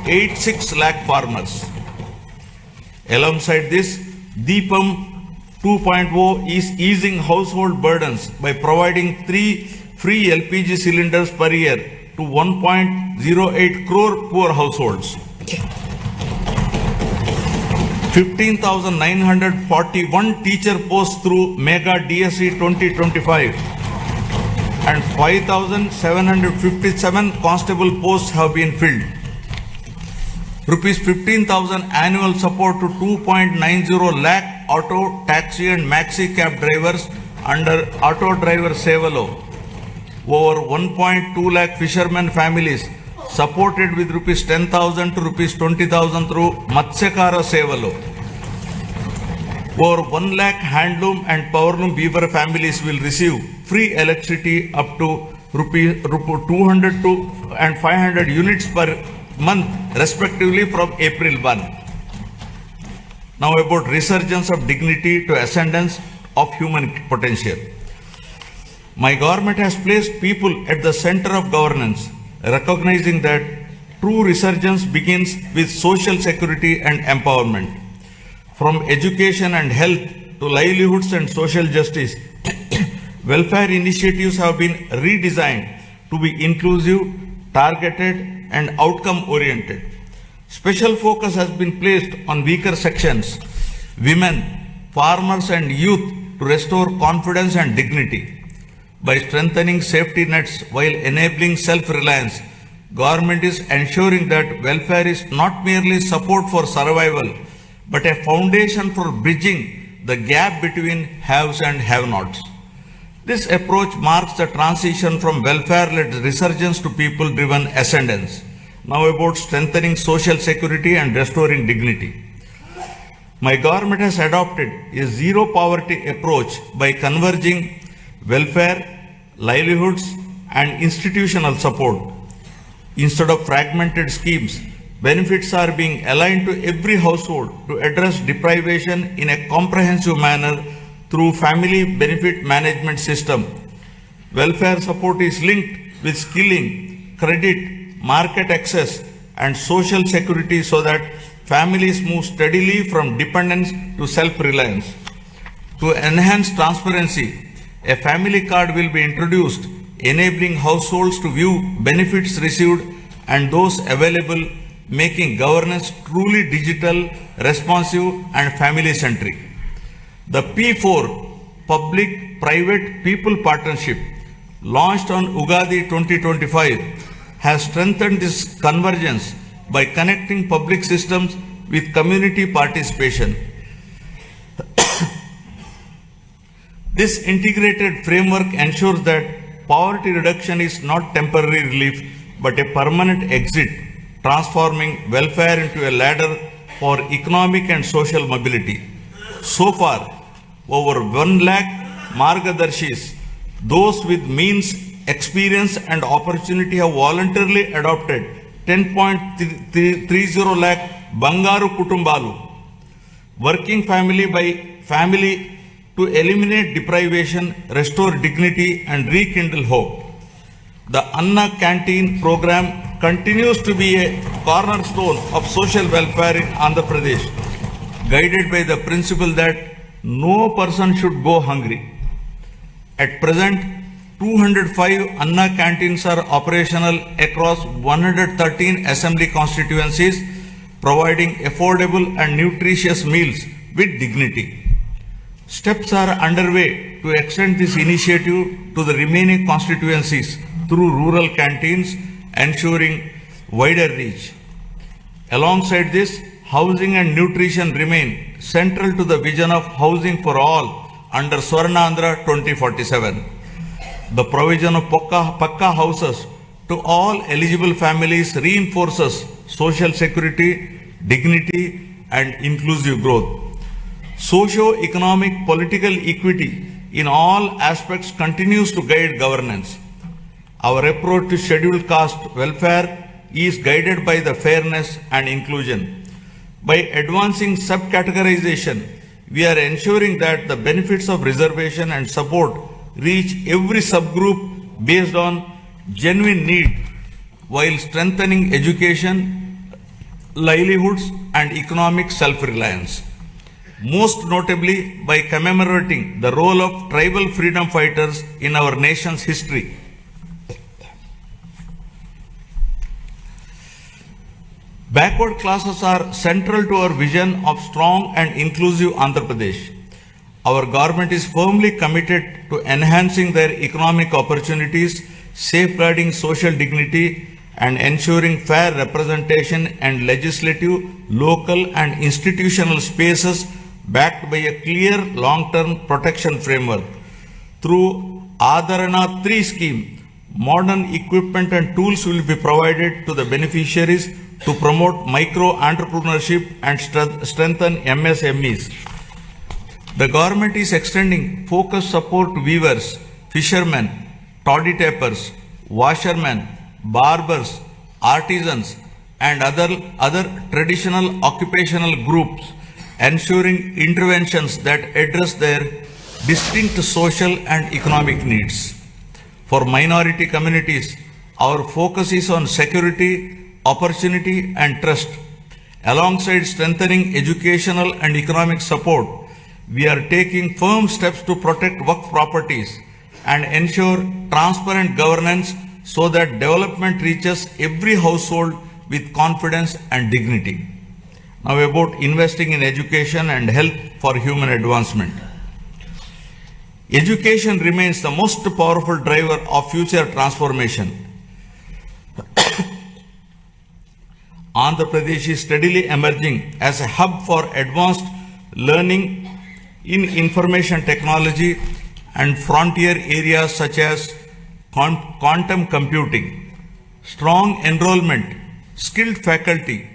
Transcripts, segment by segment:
86 lakh farmers. Alongside this, Deepam 2.0 is easing household burdens by providing 3 free LPG cylinders per year to 1.08 crore poor households. 15,941 teacher posts through Mega DSE 2025 and 5,757 constable posts have been filled. Rupees 15,000 annual support to 2.90 lakh auto, taxi and maxi cab drivers under Auto Driver Sevalo. Over 1.2 lakh fishermen families supported with rupees 10,000 to rupees 20,000 through Matsyakara Sevalo. Over 1 lakh handloom and powerloom weaver families will receive free electricity up to rupees 200 to and 500 units per month respectively from April 1. Now about resurgence of dignity to ascendance of human potential. My government has placed people at the center of governance, recognizing that true resurgence begins with social security and empowerment. From education and health to livelihoods and social justice, welfare initiatives have been redesigned to be inclusive, targeted, and outcome-oriented. Special focus has been placed on weaker sections, women, farmers, and youth to restore confidence and dignity. By strengthening safety nets while enabling self-reliance, government is ensuring that welfare is not merely support for survival, but a foundation for bridging the gap between haves and have-nots. This approach marks the transition from welfare-led resurgence to people-driven ascendance. Now about strengthening social security and restoring dignity. My government has adopted a zero poverty approach by converging welfare, livelihoods, and institutional support. Instead of fragmented schemes, benefits are being aligned to every household to address deprivation in a comprehensive manner through family benefit management system. Welfare support is linked with skilling, credit, market access, and social security so that families move steadily from dependence to self-reliance. To enhance transparency, a family card will be introduced, enabling households to view benefits received and those available, making governance truly digital, responsive, and family-centric. The P4 Public-Private People Partnership, launched on Ugadi 2025, has strengthened this convergence by connecting public systems with community participation. This integrated framework ensures that poverty reduction is not temporary relief but a permanent exit, transforming welfare into a ladder for economic and social mobility. So far, over 1 lakh Margadarshis, those with means, experience and opportunity have voluntarily adopted 10.30 lakh Bangaru Kutumbalu, working family by family to eliminate deprivation, restore dignity and rekindle hope. The Anna Canteen program continues to be a cornerstone of social welfare in Andhra Pradesh, guided by the principle that no person should go hungry. At present, 205 Anna canteens are operational across 113 assembly constituencies, providing affordable and nutritious meals with dignity. Steps are underway to extend this initiative to the remaining constituencies through rural canteens, ensuring wider reach. Alongside this, housing and nutrition remain central to the vision of housing for all under Swarnandhra 2047. The provision of Pakka houses to all eligible families reinforces social security, dignity, and inclusive growth. Socio-economic political equity in all aspects continues to guide governance. Our approach to scheduled caste welfare is guided by the fairness and inclusion. By advancing subcategorization, we are ensuring that the benefits of reservation and support reach every subgroup based on genuine need, while strengthening education, livelihoods and economic self-reliance. Most notably by commemorating the role of tribal freedom fighters in our nation's history. Backward classes are central to our vision of strong and inclusive Andhra Pradesh. Our government is firmly committed to enhancing their economic opportunities, safeguarding social dignity, and ensuring fair representation and legislative, local, and institutional spaces backed by a clear long-term protection framework. Through Adharana 3 scheme, modern equipment and tools will be provided to the beneficiaries to promote micro-entrepreneurship and strengthen MSMEs. The government is extending focused support to weavers, fishermen, toddy tappers, washermen, barbers, artisans, and other traditional occupational groups, ensuring interventions that address their distinct social and economic needs. For minority communities, our focus is on security, opportunity, and trust. Alongside strengthening educational and economic support, we are taking firm steps to protect Waqf properties and ensure transparent governance so that development reaches every household with confidence and dignity. Now about investing in education and health for human advancement. Education remains the most powerful driver of future transformation. Andhra Pradesh is steadily emerging as a hub for advanced learning in information technology and frontier areas such as quantum computing. Strong enrollment, skilled faculty,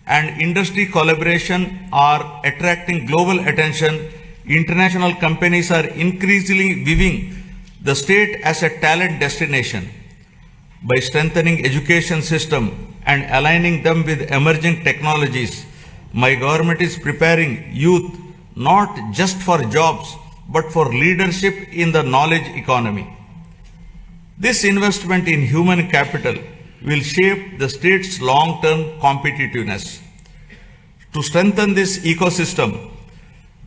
and industry collaboration are attracting global attention. International companies are increasingly viewing the state as a talent destination. By strengthening education system and aligning them with emerging technologies, my government is preparing youth not just for jobs, but for leadership in the knowledge economy. This investment in human capital will shape the state's long-term competitiveness. To strengthen this ecosystem,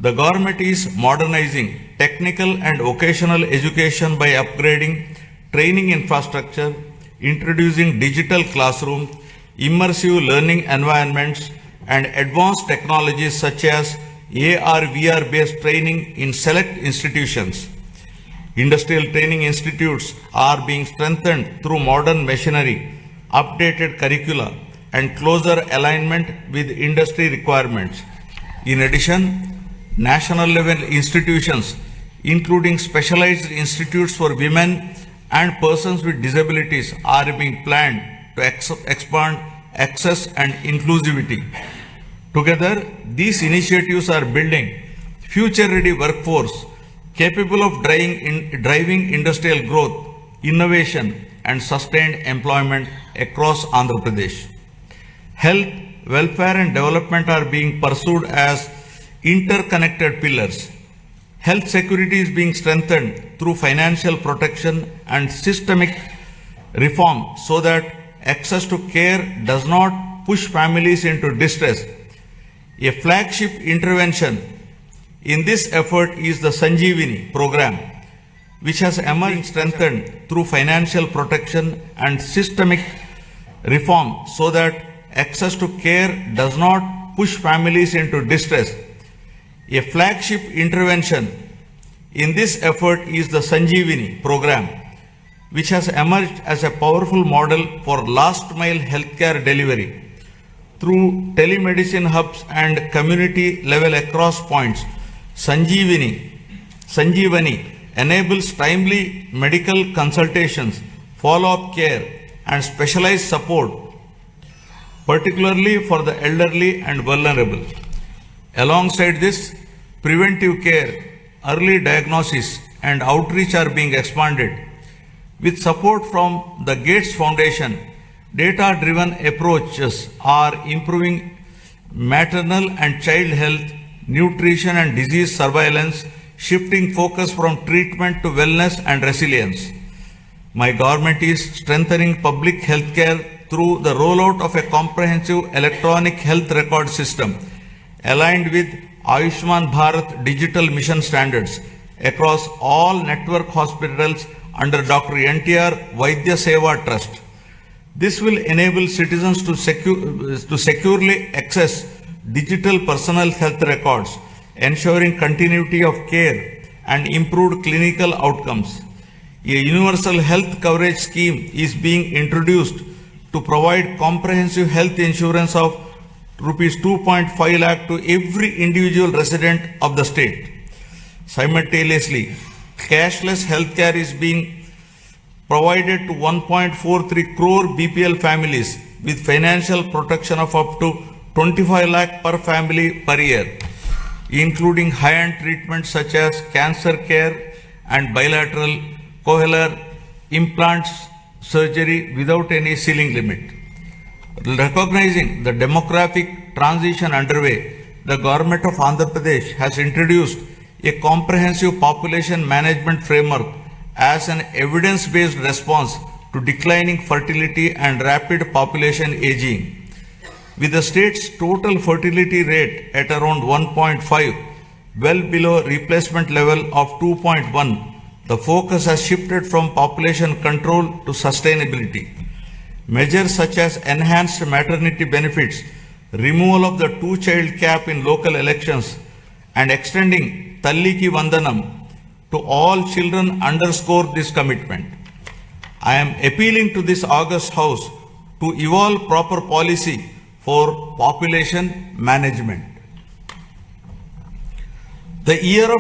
the government is modernizing technical and vocational education by upgrading training infrastructure, introducing digital classrooms, immersive learning environments, and advanced technologies such as AR/VR based training in select institutions. Industrial training institutes are being strengthened through modern machinery, updated curricula, and closer alignment with industry requirements. In addition, national level institutions, including specialized institutes for women and persons with disabilities, are being planned to expand access and inclusivity. Together, these initiatives are building future-ready workforce capable of driving industrial growth, innovation, and sustained employment across Andhra Pradesh. Health, welfare, and development are being pursued as interconnected pillars. Health security is being strengthened through financial protection and systemic reform so that access to care does not push families into distress. A flagship intervention in this effort is the Sanjeevani program, which has emerged strengthened through financial protection and systemic reform so that access to care does not push families into distress. A flagship intervention in this effort is the Sanjeevani program, which has emerged as a powerful model for last mile healthcare delivery. Through telemedicine hubs and community level across points, Sanjeevani enables timely medical consultations, follow-up care, and specialized support, particularly for the elderly and vulnerable. Alongside this, preventive care, early diagnosis, and outreach are being expanded. With support from the Gates Foundation, data-driven approaches are improving maternal and child health, nutrition, and disease surveillance, shifting focus from treatment to wellness and resilience. My government is strengthening public health care through the rollout of a comprehensive electronic health record system aligned with Ayushman Bharat digital mission standards across all network hospitals under Dr. NTR Vaidya Seva Trust. This will enable citizens to securely access digital personal health records, ensuring continuity of care and improved clinical outcomes. A universal health coverage scheme is being introduced to provide comprehensive health insurance of rupees 2.5 lakh to every individual resident of the state. Simultaneously, cashless healthcare is being provided to 1.43 crore BPL families with financial protection of up to 25 lakh per family per year, including high-end treatments such as cancer care and bilateral cochlear implants surgery without any ceiling limit. Recognizing the demographic transition underway, the government of Andhra Pradesh has introduced a comprehensive population management framework as an evidence-based response to declining fertility and rapid population aging. With the state's total fertility rate at around 1.5, well below replacement level of 2.1, the focus has shifted from population control to sustainability. Measures such as enhanced maternity benefits, removal of the two-child cap in local elections, and extending Talliki Vandanam to all children underscore this commitment. I am appealing to this August House to evolve proper policy for population management. The year of